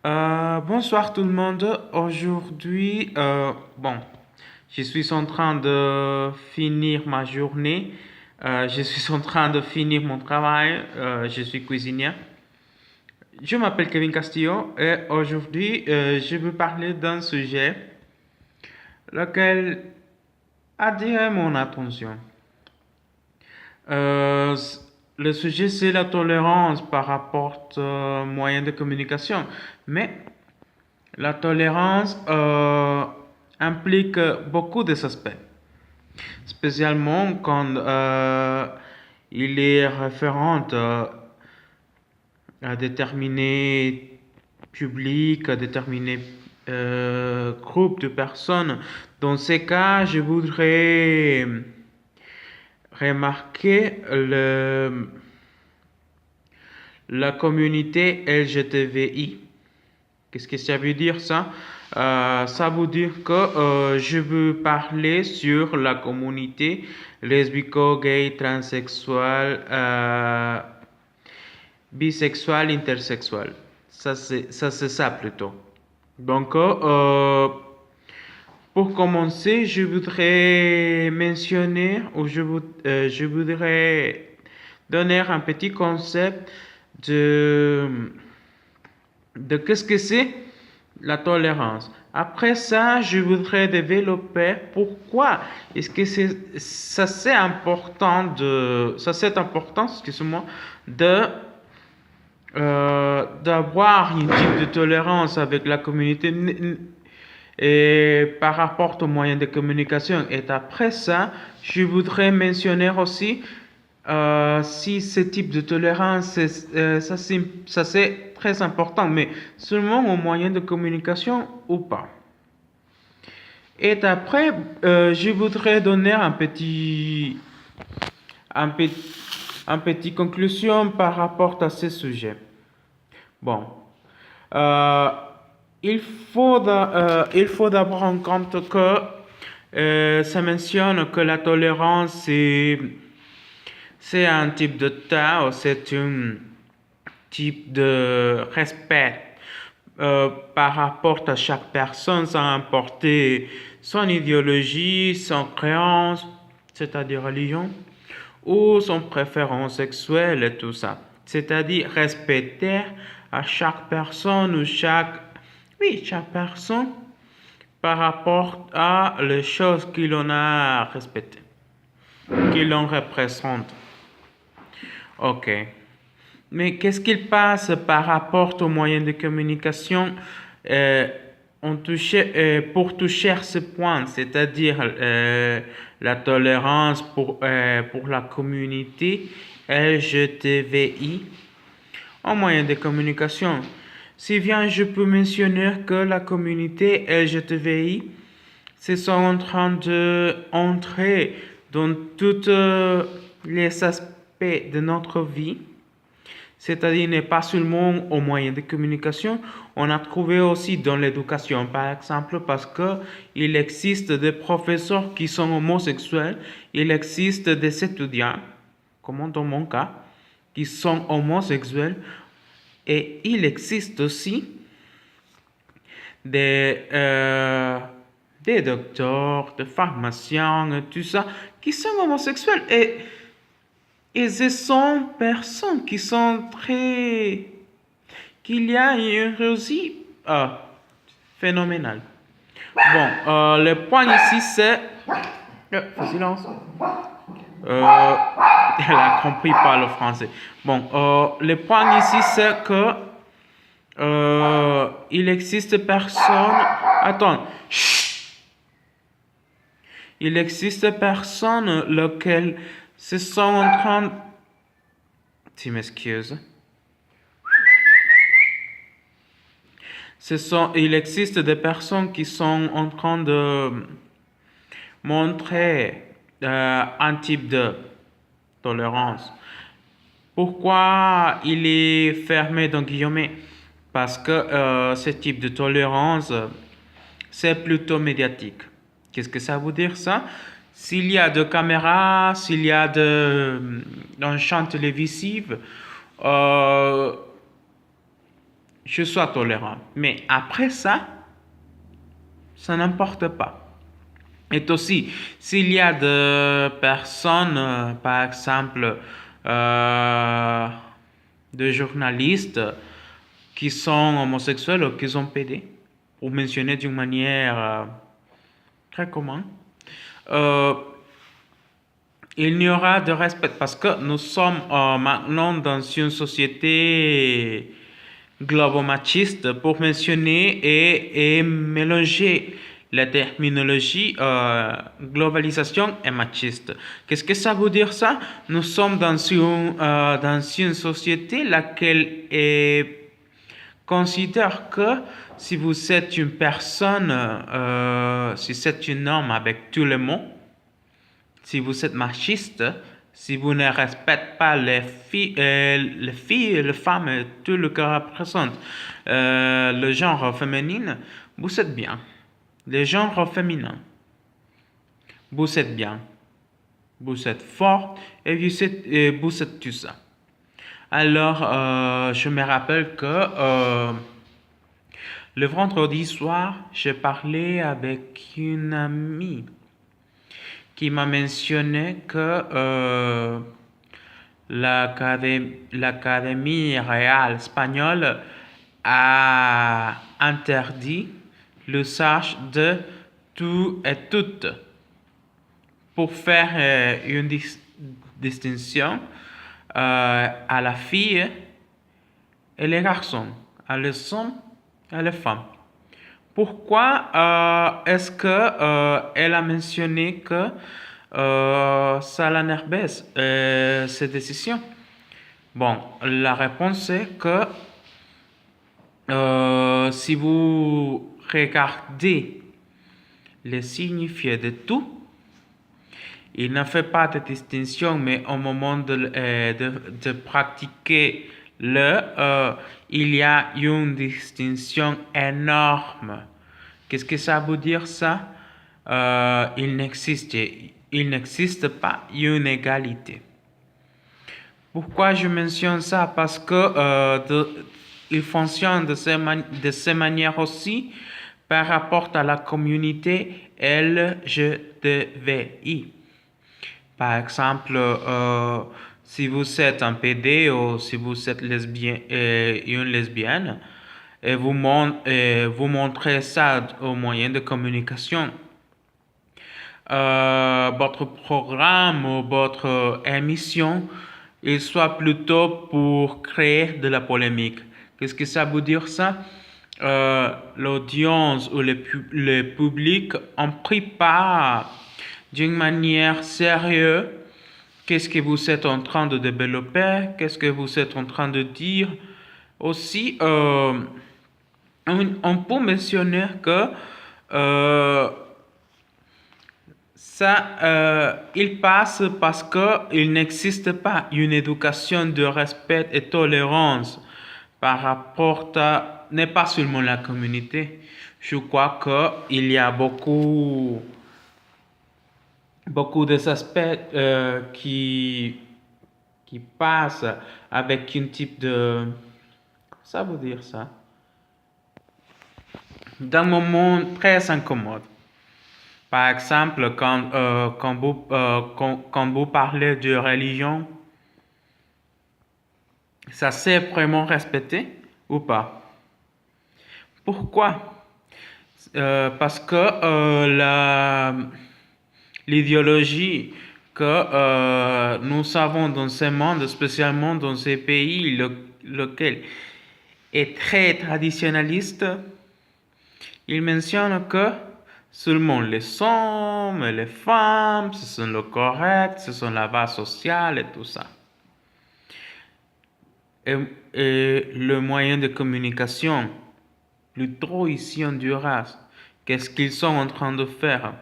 Bonsoir tout le monde. Aujourd'hui, je suis en train de finir ma journée. Je suis en train de finir mon travail. Je suis cuisinier. Je m'appelle Kevin Castillo et aujourd'hui, je veux parler d'un sujet lequel attire mon attention. Euh, le sujet, c'est la tolérance par rapport aux moyens de communication. Mais la tolérance implique beaucoup de aspects, spécialement quand il est référent à déterminés publics, à déterminés groupes de personnes. Dans ces cas, je voudrais remarquer la communauté LGTBI. Qu'est-ce que ça veut dire ça? Ça veut dire que je veux parler sur la communauté lesbico, gay, transsexuel, bisexuel, intersexuel. C'est ça plutôt. Donc, pour commencer, je voudrais mentionner ou je voudrais donner un petit concept de qu'est-ce que c'est la tolérance. Après ça, je voudrais développer pourquoi est-ce que c'est important excusez-moi, de d'avoir un type de tolérance avec la communauté et par rapport aux moyens de communication. Et après ça, je voudrais mentionner aussi si ce type de tolérance, ça c'est très important, mais seulement aux moyens de communication ou pas. Et après, je voudrais donner un petit, un petit conclusion par rapport à ce sujet. Bon, euh, il faut d'abord en compte que ça mentionne que la tolérance c'est un type de temps, c'est un type de respect par rapport à chaque personne sans importer son idéologie, son créance, c'est-à-dire religion, ou son préférence sexuelle et tout ça. C'est-à-dire respecter à chaque personne ou chaque personne par rapport à les choses qu'il en a respectées, qu'il en représente. Ok. Mais qu'est-ce qu'il passe par rapport aux moyens de communication euh, pour toucher ce point, c'est-à-dire la tolérance pour la communauté LGTBI en moyens de communication? Si bien je peux mentionner que la communauté LGTBI se sont en train d'entrer dans tous les aspects de notre vie, c'est-à-dire n'est pas seulement aux moyens de communication, on a trouvé aussi dans l'éducation, par exemple, parce que il existe des professeurs qui sont homosexuels, il existe des étudiants, comme dans mon cas, qui sont homosexuels, et il existe aussi des, euh, des docteurs, des pharmaciens, tout ça, qui sont homosexuels. Et ce sont personnes qui sont très... qu'il y a une réussite phénoménale. Bon, le point ici c'est... silence. Elle a compris pas le français. Bon, le point ici c'est que il existe personne... Attends. Chut. Il existe personnes lesquelles se sont en train... Tu m'excuses. Il existe des personnes qui sont en train de montrer un type de tolérance. Pourquoi il est fermé dans guillemets? Parce que ce type de tolérance, c'est plutôt médiatique. Qu'est-ce que ça veut dire ça? S'il y a de caméras, s'il y a d'un champ télévisif, je sois tolérant. Mais après ça, ça n'importe pas. Et aussi, s'il y a des personnes, par exemple, euh, des journalistes qui sont homosexuels ou qui sont pédés, pour mentionner d'une manière très commune, euh, il n'y aura de respect parce que nous sommes maintenant dans une société globomachiste pour mentionner et mélanger la terminologie globalisation et machiste. Qu'est-ce que ça veut dire ça? Nous sommes dans une société laquelle considère que si vous êtes une personne, si c'est un homme avec tous les mots, si vous êtes machiste, si vous ne respectez pas les femmes, et tout le que représente le genre féminin, vous êtes bien. Le genre féminin, vous êtes bien. Vous êtes fort et vous êtes tout ça. Alors, je me rappelle que le vendredi soir, j'ai parlé avec une amie qui m'a mentionné que l'Académie royale espagnole a interdit l'usage de tout et toutes pour faire une distinction à la fille et les garçons, à les hommes et les femmes. Pourquoi est-ce que elle a mentionné que ça l'énerve cette décision? Bon, la réponse est que si vous regardez le signifié de tout, il ne fait pas de distinction, mais au moment de pratiquer il y a une distinction énorme. Qu'est-ce que ça veut dire ça? Il n'existe pas une égalité. Pourquoi je mentionne ça? Parce que il fonctionne de ces manières aussi par rapport à la communauté LGBTI. Par exemple, si vous êtes un PD ou si vous êtes une lesbienne, et vous montrez ça au moyen de communication, votre programme ou votre émission, il soit plutôt pour créer de la polémique. Qu'est-ce que ça veut dire ça? L'audience ou le public ont pris part d'une manière sérieuse. Qu'est-ce que vous êtes en train de développer? Qu'est-ce que vous êtes en train de dire? Aussi, on peut mentionner que il passe parce qu'il n'existe pas une éducation de respect et tolérance par rapport à, n'est pas seulement la communauté. Je crois qu'il y a beaucoup des aspects qui passent avec un type de... Ça veut dire ça. D'un moment très incommode. Par exemple, quand vous parlez de religion, ça c'est vraiment respecté ou pas? Pourquoi? Parce que l'idéologie que nous avons dans ce monde, spécialement dans ces pays lequel est très traditionnaliste, il mentionne que seulement les hommes et les femmes, ce sont le correct, ce sont la base sociale et tout ça. Et le moyen de communication, plutôt ici en Honduras, qu'est-ce qu'ils sont en train de faire?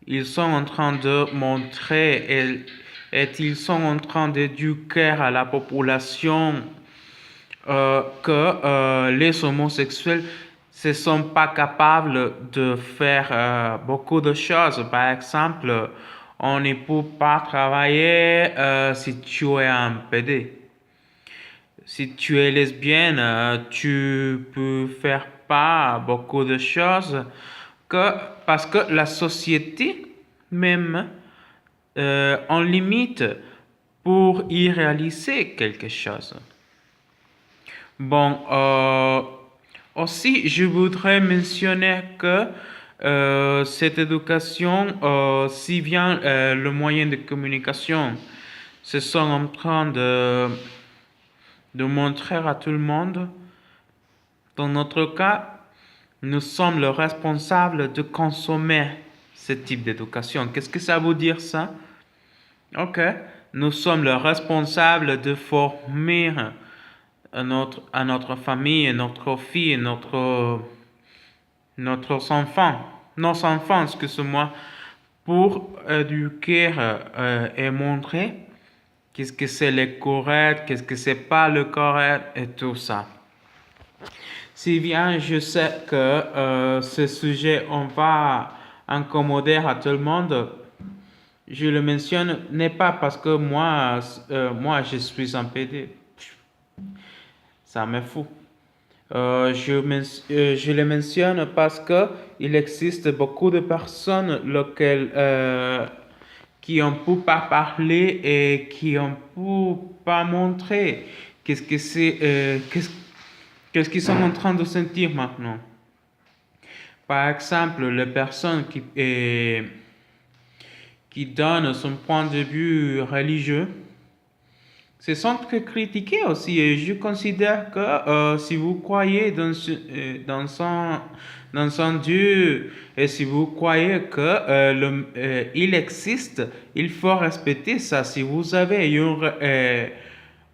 Ils sont en train de montrer et ils sont en train d'éduquer à la population que les homosexuels ne sont pas capables de faire beaucoup de choses. Par exemple, on ne peut pas travailler si tu es un PD. Si tu es lesbienne, tu peux faire pas beaucoup de choses parce que la société même en limite pour y réaliser quelque chose. Bon, aussi, je voudrais mentionner que cette éducation, si bien le moyen de communication se sont en train de montrer à tout le monde, dans notre cas, nous sommes le responsable de consommer ce type d'éducation. Qu'est-ce que ça veut dire ça? Ok, nous sommes le responsable de former à notre famille, notre fille, nos enfants, excusez-moi, pour éduquer et montrer qu'est-ce que c'est le correct, qu'est-ce que c'est pas le correct et tout ça. Si bien je sais que ce sujet, on va incommoder à tout le monde, je le mentionne, n'est pas parce que moi je suis un PD. Ça me fout. Je le mentionne parce que il existe beaucoup de personnes qui ont pu pas parler et qui ont pu pas montrer qu'est-ce qu'ils sont en train de sentir maintenant. Par exemple, les personnes qui donnent son point de vue religieux se sont très critiqués aussi. Et je considère que si vous croyez dans son Dieu et si vous croyez que il existe, il faut respecter ça. Si vous avez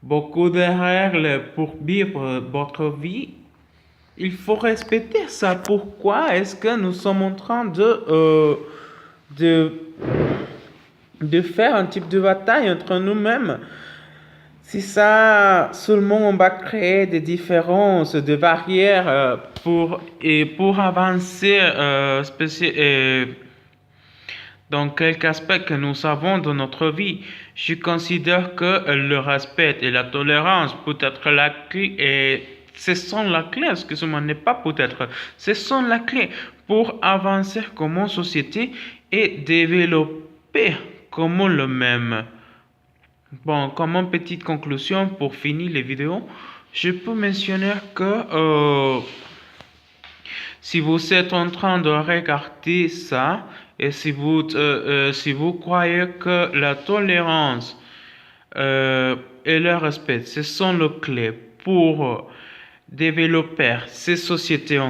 beaucoup de règles pour vivre votre vie, il faut respecter ça. Pourquoi est-ce que nous sommes en train de, de faire un type de bataille entre nous-mêmes? Si ça, seulement on va créer des différences, des barrières pour avancer dans quelques aspects que nous avons dans notre vie. Je considère que le respect et la tolérance peut être la clé et ce sont la clé, excusez-moi, n'est pas peut-être, ce sont la clé pour avancer comme société et développer comme le même. Bon, comme une petite conclusion pour finir les vidéos, je peux mentionner que si vous êtes en train de regarder ça et si vous croyez que la tolérance et le respect, ce sont les clés pour développer ces sociétés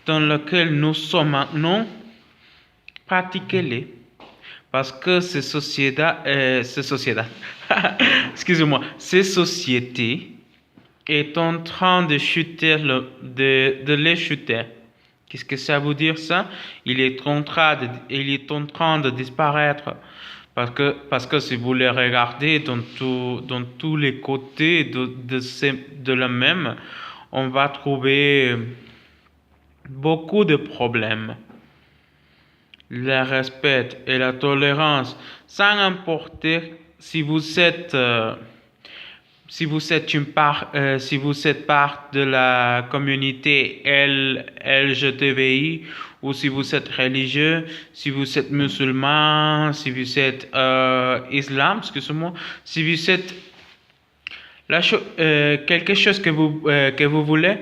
dans lesquelles nous sommes maintenant, pratiquez-les. Parce que excusez-moi, ces sociétés est en train de chuter, de les chuter. Qu'est-ce que ça veut dire ça? Il est en train de disparaître. Parce que si vous les regardez dans tous les côtés de la même, on va trouver beaucoup de problèmes. Le respect et la tolérance, sans importer si vous êtes part de la communauté LGTBI ou si vous êtes religieux, si vous êtes musulman, si vous êtes islam, excusez-moi, si vous êtes quelque chose que vous voulez,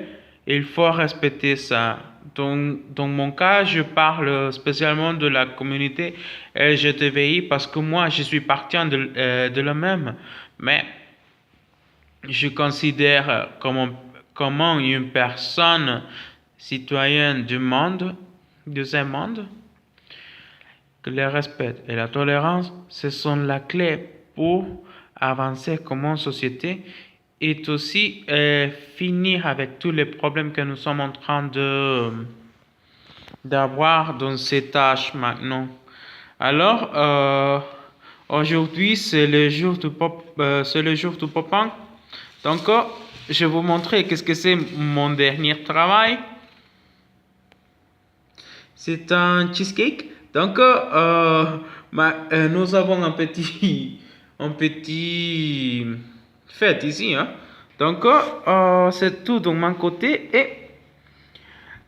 il faut respecter ça. Dans mon cas, je parle spécialement de la communauté LGTBI parce que moi, je suis partant de la même. Mais je considère comment une personne citoyenne du monde, de ce monde, que le respect et la tolérance, ce sont la clé pour avancer comme une société et aussi finir avec tous les problèmes que nous sommes en train d'avoir dans ces tâches maintenant. Alors, aujourd'hui, c'est le jour du Pop-Punk. Donc, je vais vous montrer qu'est-ce que c'est mon dernier travail. C'est un cheesecake. Donc, nous avons un petit fête ici, hein. Donc, c'est tout de mon côté et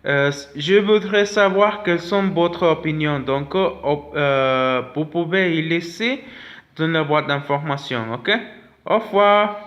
je voudrais savoir quelles sont votre opinion. Donc, vous pouvez y laisser dans la boîte d'information, ok? Au revoir.